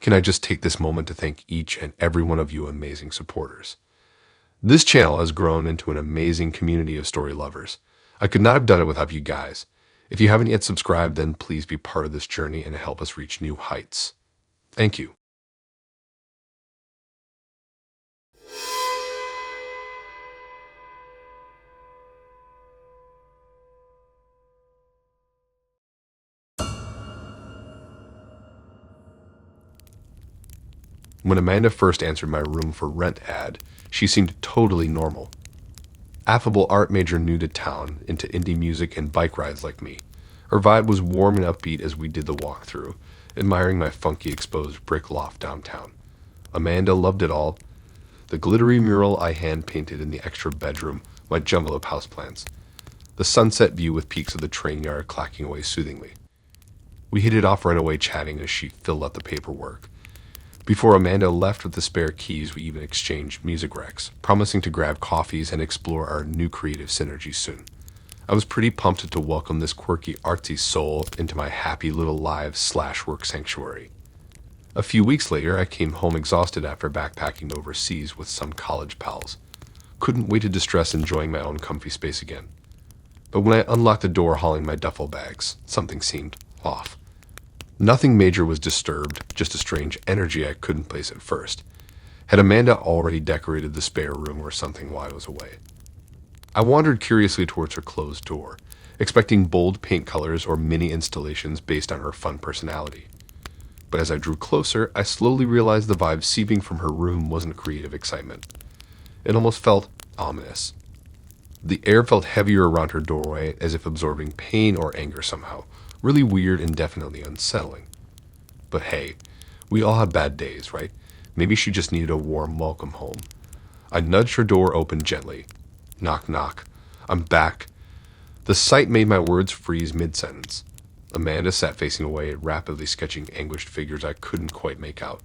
Can I just take this moment to thank each and every one of you amazing supporters? This channel has grown into an amazing community of story lovers. I could not have done it without you guys. If you haven't yet subscribed, then please be part of this journey and help us reach new heights. Thank you. When Amanda first answered my room for rent ad, she seemed totally normal. Affable art major new to town, into indie music and bike rides like me. Her vibe was warm and upbeat as we did the walkthrough, admiring my funky exposed brick loft downtown. Amanda loved it all. The glittery mural I hand-painted in the extra bedroom, my jungle of houseplants. The sunset view with peaks of the train yard clacking away soothingly. We hit it off right away chatting as she filled out the paperwork. Before Amanda left with the spare keys, we even exchanged music recs, promising to grab coffees and explore our new creative synergy soon. I was pretty pumped to welcome this quirky, artsy soul into my happy little live/work sanctuary. A few weeks later, I came home exhausted after backpacking overseas with some college pals. Couldn't wait to distress enjoying my own comfy space again. But when I unlocked the door hauling my duffel bags, something seemed off. Nothing major was disturbed, just a strange energy I couldn't place at first. Had Amanda already decorated the spare room or something while I was away? I wandered curiously towards her closed door, expecting bold paint colors or mini installations based on her fun personality. But as I drew closer, I slowly realized the vibe seeping from her room wasn't creative excitement. It almost felt ominous. The air felt heavier around her doorway, as if absorbing pain or anger somehow. Really weird and definitely unsettling. But hey, we all have bad days, right? Maybe she just needed a warm welcome home. I nudged her door open gently. Knock, knock. I'm back. The sight made my words freeze mid-sentence. Amanda sat facing away, rapidly sketching anguished figures I couldn't quite make out.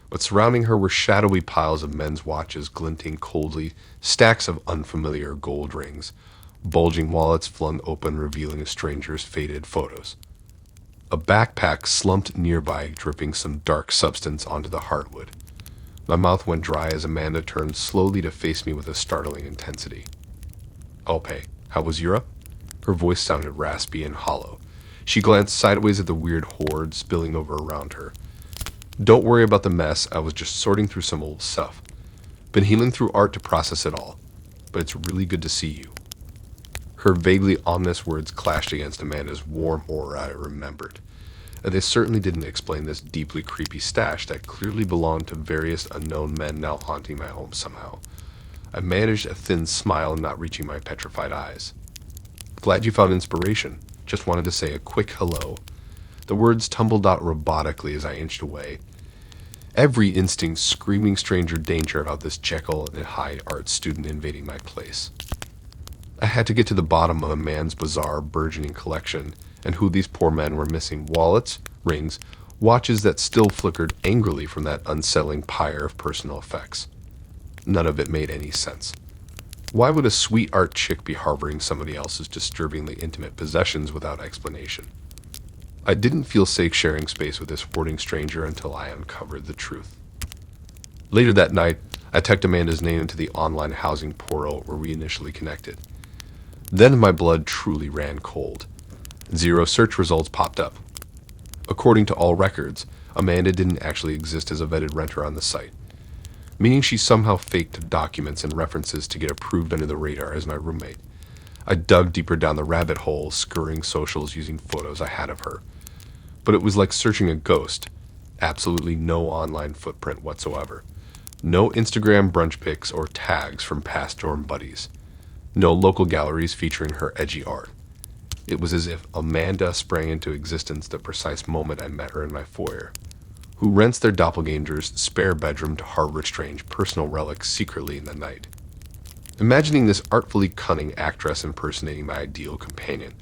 But surrounding her were shadowy piles of men's watches glinting coldly, stacks of unfamiliar gold rings, bulging wallets flung open revealing a stranger's faded photos. A backpack slumped nearby, dripping some dark substance onto the hardwood. My mouth went dry as Amanda turned slowly to face me with a startling intensity. "Alpay, how was Europe?" Her voice sounded raspy and hollow. She glanced sideways at the weird horde spilling over around her. "Don't worry about the mess, I was just sorting through some old stuff. Been healing through art to process it all. But it's really good to see you." Her vaguely ominous words clashed against Amanda's warm aura I remembered. They certainly didn't explain this deeply creepy stash that clearly belonged to various unknown men now haunting my home somehow. I managed a thin smile, not reaching my petrified eyes. "Glad you found inspiration. Just wanted to say a quick hello." The words tumbled out robotically as I inched away. Every instinct screaming stranger danger about this Jekyll and Hyde art student invading my place. I had to get to the bottom of a man's bizarre, burgeoning collection, and who these poor men were missing wallets, rings, watches that still flickered angrily from that unsettling pyre of personal effects. None of it made any sense. Why would a sweet art chick be harboring somebody else's disturbingly intimate possessions without explanation? I didn't feel safe sharing space with this hoarding stranger until I uncovered the truth. Later that night, I typed Amanda's name into the online housing portal where we initially connected. Then my blood truly ran cold. 0 search results popped up. According to all records, Amanda didn't actually exist as a vetted renter on the site, meaning she somehow faked documents and references to get approved under the radar as my roommate. I dug deeper down the rabbit hole, scouring socials using photos I had of her. But it was like searching a ghost. Absolutely no online footprint whatsoever. No Instagram brunch pics or tags from past dorm buddies. No local galleries featuring her edgy art. It was as if Amanda sprang into existence the precise moment I met her in my foyer. Who rents their doppelganger's spare bedroom to harbor strange personal relics secretly in the night. Imagining this artfully cunning actress impersonating my ideal companion.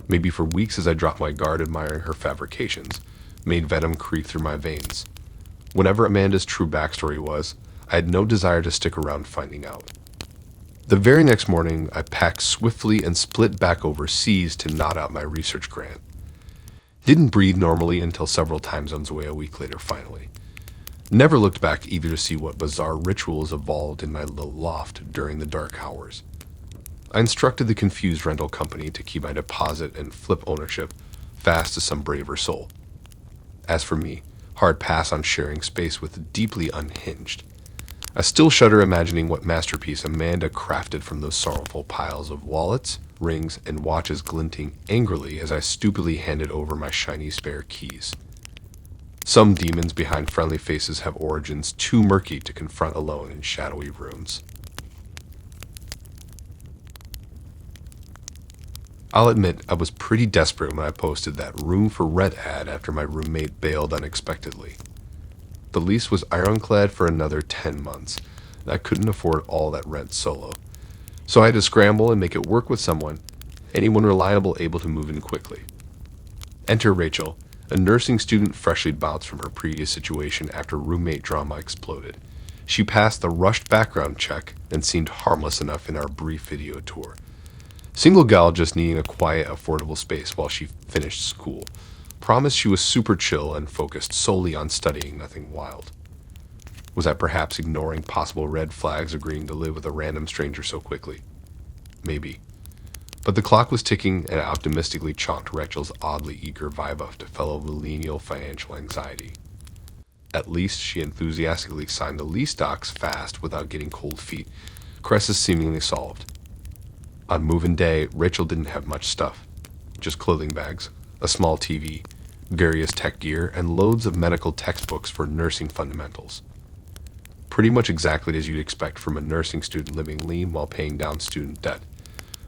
Maybe for weeks as I dropped my guard admiring her fabrications, made venom creep through my veins. Whatever Amanda's true backstory was, I had no desire to stick around finding out. The very next morning, I packed swiftly and split back overseas to knot out my research grant. Didn't breathe normally until several time zones away a week later, finally. Never looked back either to see what bizarre rituals evolved in my little loft during the dark hours. I instructed the confused rental company to keep my deposit and flip ownership fast to some braver soul. As for me, hard pass on sharing space with the deeply unhinged. I still shudder imagining what masterpiece Amanda crafted from those sorrowful piles of wallets, rings, and watches glinting angrily as I stupidly handed over my shiny spare keys. Some demons behind friendly faces have origins too murky to confront alone in shadowy rooms. I'll admit I was pretty desperate when I posted that room for rent ad after my roommate bailed unexpectedly. The lease was ironclad for another 10 months, and I couldn't afford all that rent solo. So I had to scramble and make it work with anyone reliable able to move in quickly. Enter Rachel, a nursing student freshly bounced from her previous situation after roommate drama exploded. She passed the rushed background check and seemed harmless enough in our brief video tour. Single gal just needing a quiet, affordable space while she finished school. Promised she was super chill and focused solely on studying, nothing wild. Was I perhaps ignoring possible red flags agreeing to live with a random stranger so quickly? Maybe. But the clock was ticking, and I optimistically chalked Rachel's oddly eager vibe up to fellow millennial financial anxiety. At least she enthusiastically signed the lease docs fast without getting cold feet. Crisis seemingly solved. On move-in day, Rachel didn't have much stuff. Just clothing bags, a small TV, various tech gear, and loads of medical textbooks for nursing fundamentals. Pretty much exactly as you'd expect from a nursing student living lean while paying down student debt.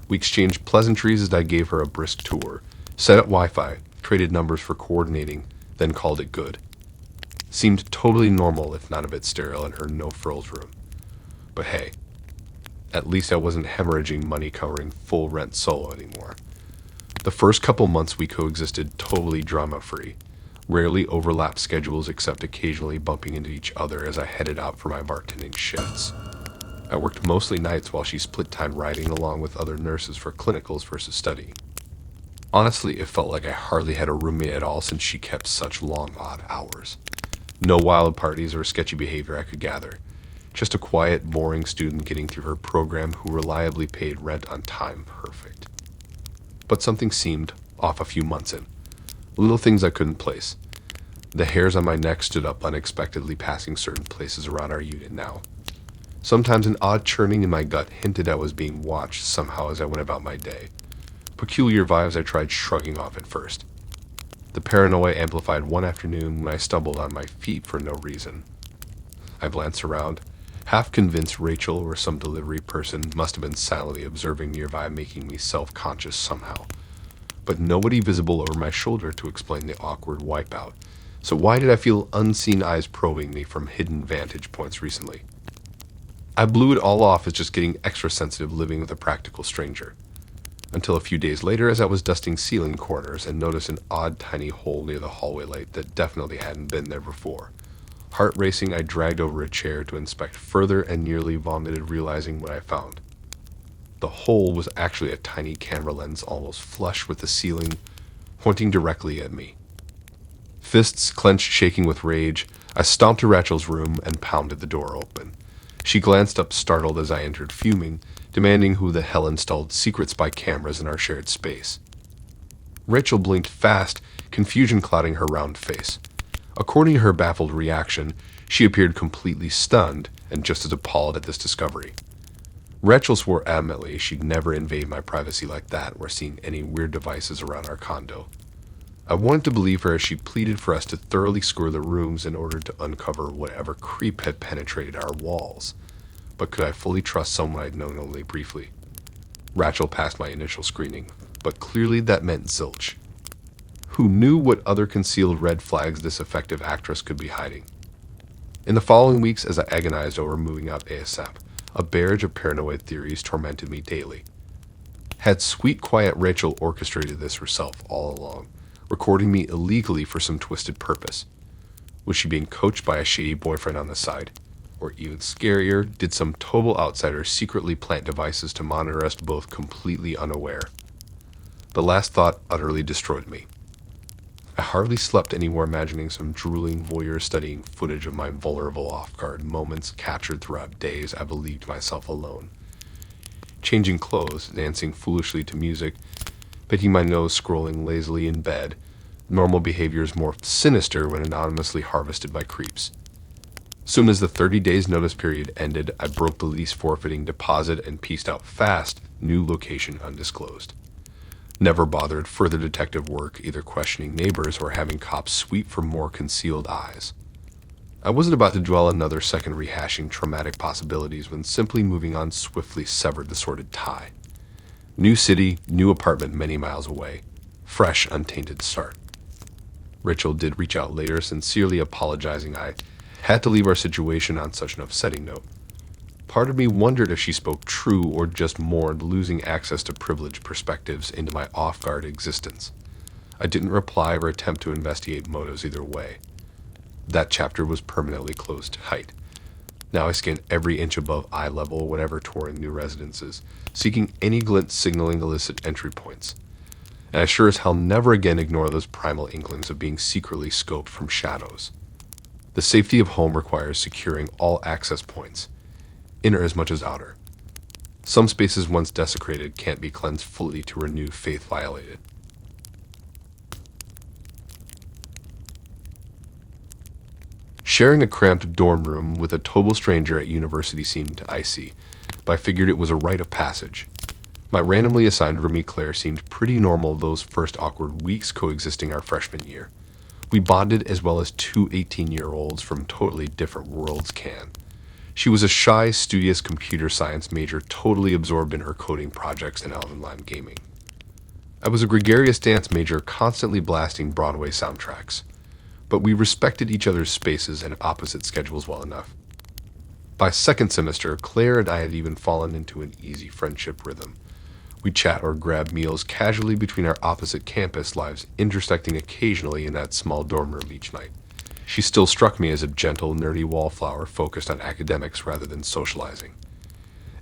We exchanged pleasantries as I gave her a brisk tour, set up Wi-Fi, traded numbers for coordinating, then called it good. Seemed totally normal, if not a bit sterile, in her no-frills room. But hey, at least I wasn't hemorrhaging money covering full rent solo anymore. The first couple months we coexisted totally drama-free, rarely overlapped schedules except occasionally bumping into each other as I headed out for my bartending shifts. I worked mostly nights while she split time riding along with other nurses for clinicals versus studying. Honestly, it felt like I hardly had a roommate at all since she kept such long, odd hours. No wild parties or sketchy behavior I could gather. Just a quiet, boring student getting through her program who reliably paid rent on time perfect. But something seemed off a few months in. Little things I couldn't place. The hairs on my neck stood up unexpectedly passing certain places around our unit now. Sometimes an odd churning in my gut hinted I was being watched somehow as I went about my day. Peculiar vibes I tried shrugging off at first. The paranoia amplified one afternoon when I stumbled on my feet for no reason. I glanced around, half convinced Rachel or some delivery person must have been silently observing nearby, making me self-conscious somehow. But nobody visible over my shoulder to explain the awkward wipeout. So why did I feel unseen eyes probing me from hidden vantage points recently? I blew it all off as just getting extra sensitive living with a practical stranger. Until a few days later as I was dusting ceiling corners and noticed an odd tiny hole near the hallway light that definitely hadn't been there before. Heart racing, I dragged over a chair to inspect further and nearly vomited realizing what I found. The hole was actually a tiny camera lens almost flush with the ceiling, pointing directly at me. Fists clenched shaking with rage, I stomped to Rachel's room and pounded the door open. She glanced up startled as I entered fuming, demanding who the hell installed secret spy cameras in our shared space. Rachel blinked fast, confusion clouding her round face. According to her baffled reaction, she appeared completely stunned and just as appalled at this discovery. Rachel swore adamantly she'd never invade my privacy like that or seen any weird devices around our condo. I wanted to believe her as she pleaded for us to thoroughly score the rooms in order to uncover whatever creep had penetrated our walls. But could I fully trust someone I'd known only briefly? Rachel passed my initial screening, but clearly that meant zilch. Who knew what other concealed red flags this effective actress could be hiding? In the following weeks, as I agonized over moving out ASAP, a barrage of paranoid theories tormented me daily. Had sweet, quiet Rachel orchestrated this herself all along, recording me illegally for some twisted purpose? Was she being coached by a shady boyfriend on the side? Or even scarier, did some total outsider secretly plant devices to monitor us both completely unaware? The last thought utterly destroyed me. I hardly slept anymore imagining some drooling voyeur studying footage of my vulnerable off-guard moments captured throughout days I believed myself alone. Changing clothes, dancing foolishly to music, picking my nose scrolling lazily in bed, normal behaviors morphed sinister when anonymously harvested by creeps. Soon as the 30 days notice period ended, I broke the lease forfeiting deposit and pieced out fast, new location undisclosed. Never bothered further detective work, either questioning neighbors or having cops sweep for more concealed eyes. I wasn't about to dwell another second rehashing traumatic possibilities when simply moving on swiftly severed the sordid tie. New city, new apartment many miles away. Fresh, untainted start. Rachel did reach out later, sincerely apologizing I had to leave our situation on such an upsetting note. Part of me wondered if she spoke true or just mourned losing access to privileged perspectives into my off-guard existence. I didn't reply or attempt to investigate motives either way. That chapter was permanently closed tight. Now I scanned every inch above eye level whenever touring new residences, seeking any glint signaling illicit entry points. And I sure as hell never again ignore those primal inklings of being secretly scoped from shadows. The safety of home requires securing all access points, inner as much as outer. Some spaces once desecrated can't be cleansed fully to renew faith violated. Sharing a cramped dorm room with a total stranger at university seemed icy, but I figured it was a rite of passage. My randomly assigned roomie Claire seemed pretty normal those first awkward weeks coexisting our freshman year. We bonded as well as two 18-year-olds from totally different worlds can. She was a shy, studious computer science major totally absorbed in her coding projects and online gaming. I was a gregarious dance major constantly blasting Broadway soundtracks, but we respected each other's spaces and opposite schedules well enough. By second semester, Claire and I had even fallen into an easy friendship rhythm. We'd chat or grab meals casually between our opposite campus lives, intersecting occasionally in that small dorm room each night. She still struck me as a gentle, nerdy wallflower focused on academics rather than socializing.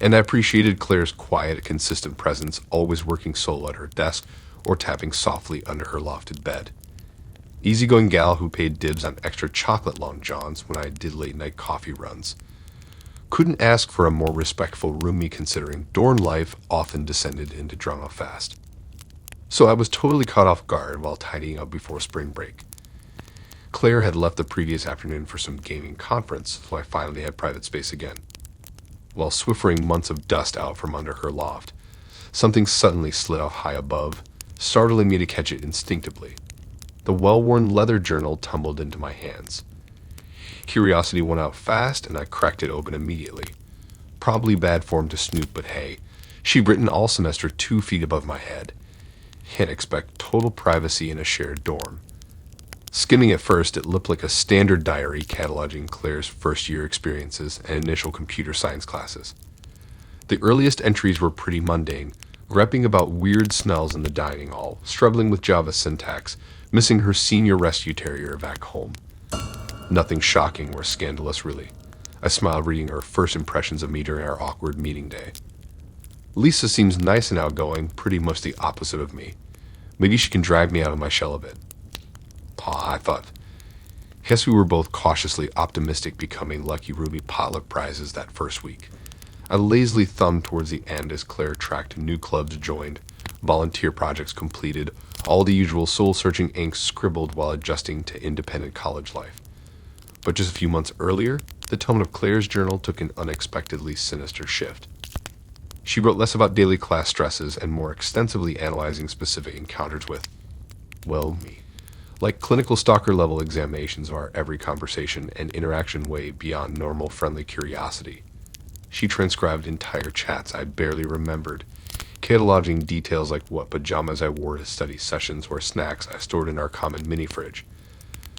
And I appreciated Claire's quiet, consistent presence, always working solo at her desk or tapping softly under her lofted bed. Easygoing gal who paid dibs on extra chocolate long johns when I did late-night coffee runs. Couldn't ask for a more respectful roomie considering dorm life often descended into drama fast. So I was totally caught off guard while tidying up before spring break. Claire had left the previous afternoon for some gaming conference, so I finally had private space again. While swiffering months of dust out from under her loft, something suddenly slid off high above, startling me to catch it instinctively. The well-worn leather journal tumbled into my hands. Curiosity went out fast, and I cracked it open immediately. Probably bad form to snoop, but hey, she'd written all semester 2 feet above my head. Can't expect total privacy in a shared dorm. Skimming at first, it looked like a standard diary cataloging Claire's first-year experiences and initial computer science classes. The earliest entries were pretty mundane, griping about weird smells in the dining hall, struggling with Java syntax, missing her senior rescue terrier back home. Nothing shocking or scandalous, really. I smiled reading her first impressions of me during our awkward meeting day. Lisa seems nice and outgoing, pretty much the opposite of me. Maybe she can drag me out of my shell a bit. I thought. Guess we were both cautiously optimistic becoming Lucky Ruby potluck prizes that first week. I lazily thumbed towards the end as Claire tracked new clubs joined, volunteer projects completed, all the usual soul-searching ink scribbled while adjusting to independent college life. But just a few months earlier, the tone of Claire's journal took an unexpectedly sinister shift. She wrote less about daily class stresses and more extensively analyzing specific encounters with, well, me. Like clinical stalker level examinations of our every conversation and interaction way beyond normal friendly curiosity. She transcribed entire chats I barely remembered, cataloging details like what pajamas I wore to study sessions or snacks I stored in our common mini-fridge.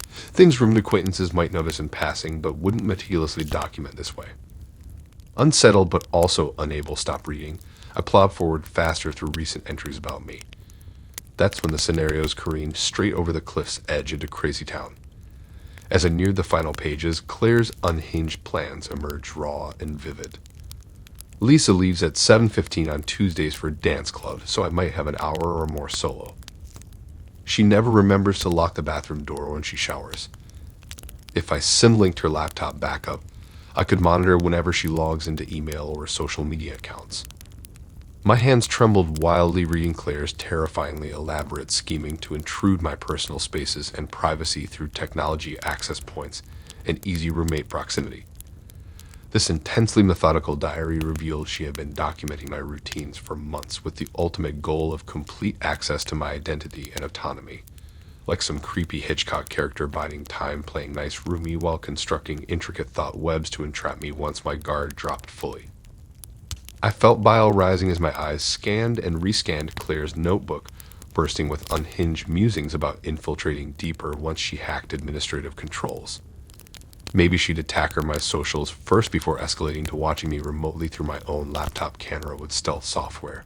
Things room acquaintances might notice in passing, but wouldn't meticulously document this way. Unsettled but also unable to stop reading, I plowed forward faster through recent entries about me. That's when the scenarios careened straight over the cliff's edge into Crazy Town. As I neared the final pages, Claire's unhinged plans emerged raw and vivid. Lisa leaves at 7:15 on Tuesdays for dance club, so I might have an hour or more solo. She never remembers to lock the bathroom door when she showers. If I sim-linked her laptop backup, I could monitor whenever she logs into email or social media accounts. My hands trembled wildly reading Claire's terrifyingly elaborate scheming to intrude my personal spaces and privacy through technology access points and easy roommate proximity. This intensely methodical diary revealed she had been documenting my routines for months with the ultimate goal of complete access to my identity and autonomy, like some creepy Hitchcock character biding time playing nice roomie while constructing intricate thought webs to entrap me once my guard dropped fully. I felt bile rising as my eyes scanned and rescanned Claire's notebook, bursting with unhinged musings about infiltrating deeper once she hacked administrative controls. Maybe she'd attack her my socials first before escalating to watching me remotely through my own laptop camera with stealth software.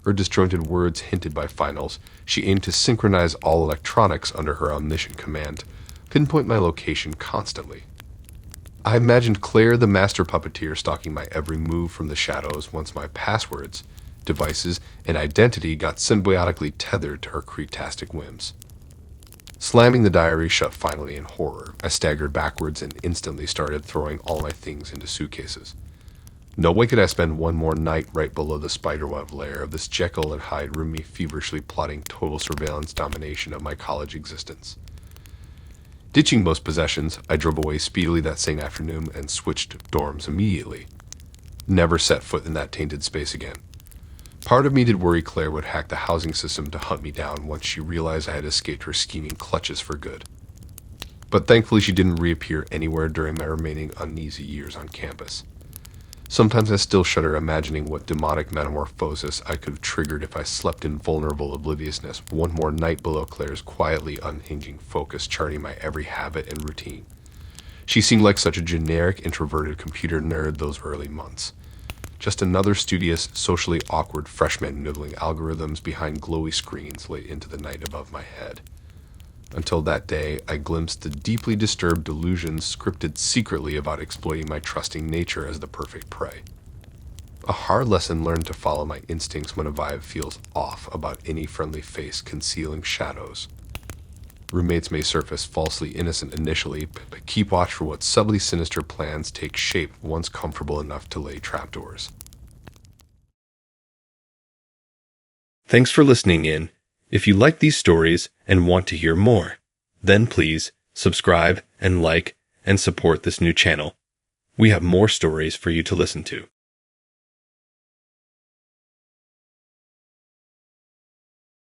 Her disjointed words hinted by finals, she aimed to synchronize all electronics under her omniscient command, pinpoint my location constantly. I imagined Claire the master puppeteer stalking my every move from the shadows once my passwords, devices, and identity got symbiotically tethered to her creeptastic whims. Slamming the diary shut finally in horror, I staggered backwards and instantly started throwing all my things into suitcases. No way could I spend one more night right below the spiderweb lair of this Jekyll and Hyde roomie feverishly plotting total surveillance domination of my college existence. Ditching most possessions, I drove away speedily that same afternoon and switched dorms immediately. Never set foot in that tainted space again. Part of me did worry Claire would hack the housing system to hunt me down once she realized I had escaped her scheming clutches for good. But thankfully she didn't reappear anywhere during my remaining uneasy years on campus. Sometimes I still shudder imagining what demonic metamorphosis I could have triggered if I slept in vulnerable obliviousness one more night below Claire's quietly unhinging focus charting my every habit and routine. She seemed like such a generic introverted computer nerd those early months. Just another studious, socially awkward freshman noodling algorithms behind glowy screens late into the night above my head. Until that day, I glimpsed the deeply disturbed delusions scripted secretly about exploiting my trusting nature as the perfect prey. A hard lesson learned to follow my instincts when a vibe feels off about any friendly face concealing shadows. Roommates may surface falsely innocent initially, but keep watch for what subtly sinister plans take shape once comfortable enough to lay trapdoors. Thanks for listening in. If you like these stories and want to hear more, then please subscribe and like and support this new channel. We have more stories for you to listen to.